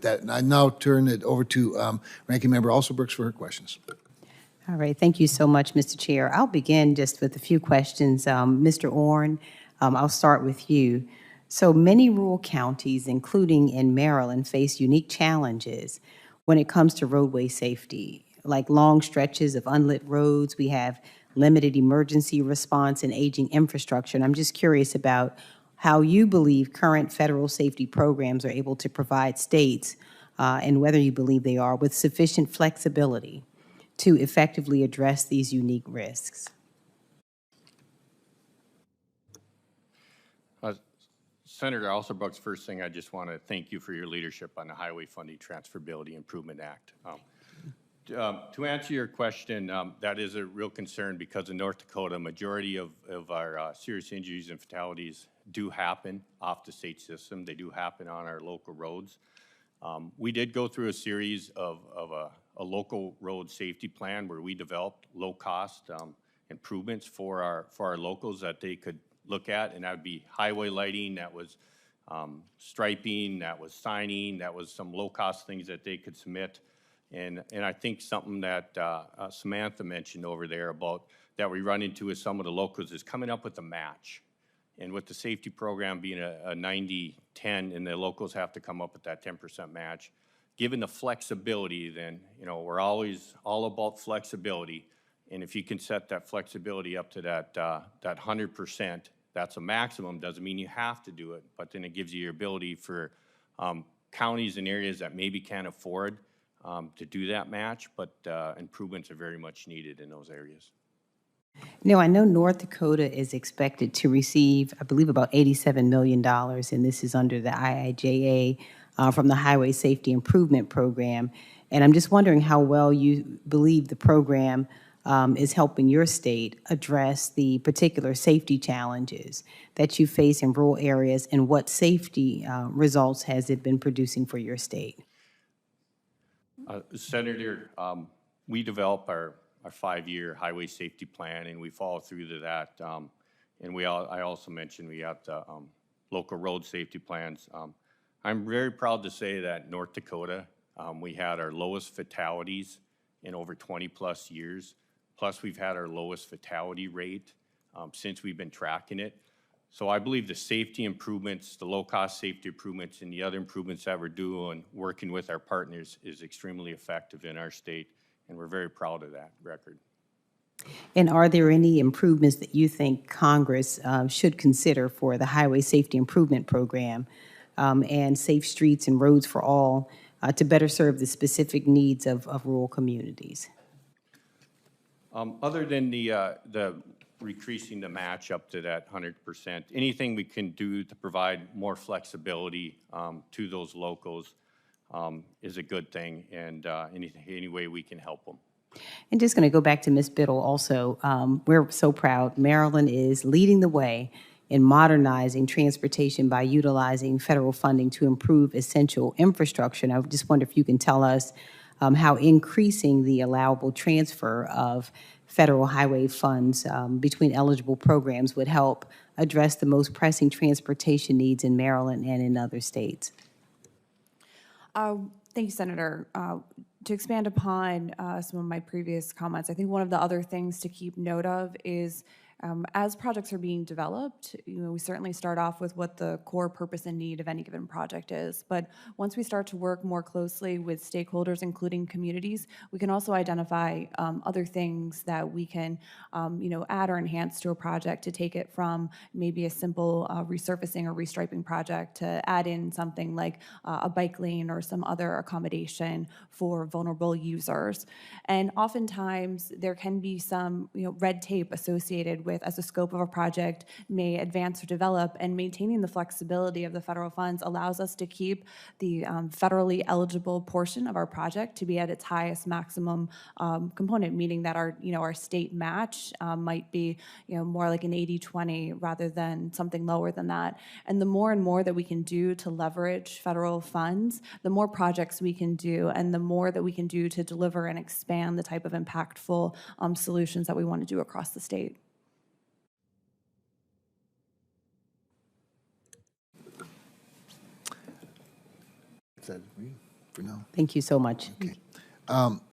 that. And I now turn it over to Ranking Member Alsobrooks for her questions. All right. Thank you so much, Mr. Chair. I'll begin just with a few questions. Mr. Orn, I'll start with you. So many rural counties, including in Maryland, face unique challenges when it comes to roadway safety, like long stretches of unlit roads. We have limited emergency response and aging infrastructure. And I'm just curious about how you believe current federal safety programs are able to provide states, and whether you believe they are, with sufficient flexibility to effectively address these unique risks. Senator Alsobrooks, first thing, I just want to thank you for your leadership on the Highway Funding Transferability Improvement Act. To answer your question, that is a real concern because in North Dakota, a majority of our serious injuries and fatalities do happen off the state system. They do happen on our local roads. We did go through a series of a local road safety plan where we developed low-cost improvements for our locals that they could look at, and that would be highway lighting, that was striping, that was signing, that was some low-cost things that they could submit. And I think something that Samantha mentioned over there about that we run into with some of the locals is coming up with a match. And with the safety program being a 90-10, and the locals have to come up with that 10% match, given the flexibility, then, you know, we're always all about flexibility. And if you can set that flexibility up to that 100%, that's a maximum. Doesn't mean you have to do it, but then it gives you your ability for counties and areas that maybe can't afford to do that match, but improvements are very much needed in those areas. Now, I know North Dakota is expected to receive, I believe, about $87 million, and this is under the IIJA from the Highway Safety Improvement Program. And I'm just wondering how well you believe the program is helping your state address the particular safety challenges that you face in rural areas, and what safety results has it been producing for your state? Senator, we develop our 5-year highway safety plan, and we follow through to that. And I also mentioned we have the local road safety plans. I'm very proud to say that North Dakota, we had our lowest fatalities in over 20 plus years. Plus, we've had our lowest fatality rate since we've been tracking it. So I believe the safety improvements, the low-cost safety improvements, and the other improvements that we're doing, working with our partners, is extremely effective in our state, and we're very proud of that record. And are there any improvements that you think Congress should consider for the Highway Safety Improvement Program and Safe Streets and Roads for All to better serve the specific needs of rural communities? Other than the increasing the match up to that 100%, anything we can do to provide more flexibility to those locals is a good thing, and any way we can help them. And just going to go back to Ms. Biddle also, we're so proud. Maryland is leading the way in modernizing transportation by utilizing federal funding to improve essential infrastructure. And I just wonder if you can tell us how increasing the allowable transfer of federal highway funds between eligible programs would help address the most pressing transportation needs in Maryland and in other states. Thank you, Senator. To expand upon some of my previous comments, I think one of the other things to keep note of is as projects are being developed, we certainly start off with what the core purpose and need of any given project is. But once we start to work more closely with stakeholders, including communities, we can also identify other things that we can, add or enhance to a project to take it from maybe a simple resurfacing or restriping project to add in something like a bike lane or some other accommodation for vulnerable users. And oftentimes there can be some, red tape associated with as the scope of a project may advance or develop, and maintaining the flexibility of the federal funds allows us to keep the federally eligible portion of our project to be at its highest maximum component, meaning that our state match might be more like an 80-20 rather than something lower than that. And the more and more that we can do to leverage federal funds, the more projects we can do, and the more that we can do to deliver and expand the type of impactful solutions that we want to do across the state. for now. Thank you so much. Okay.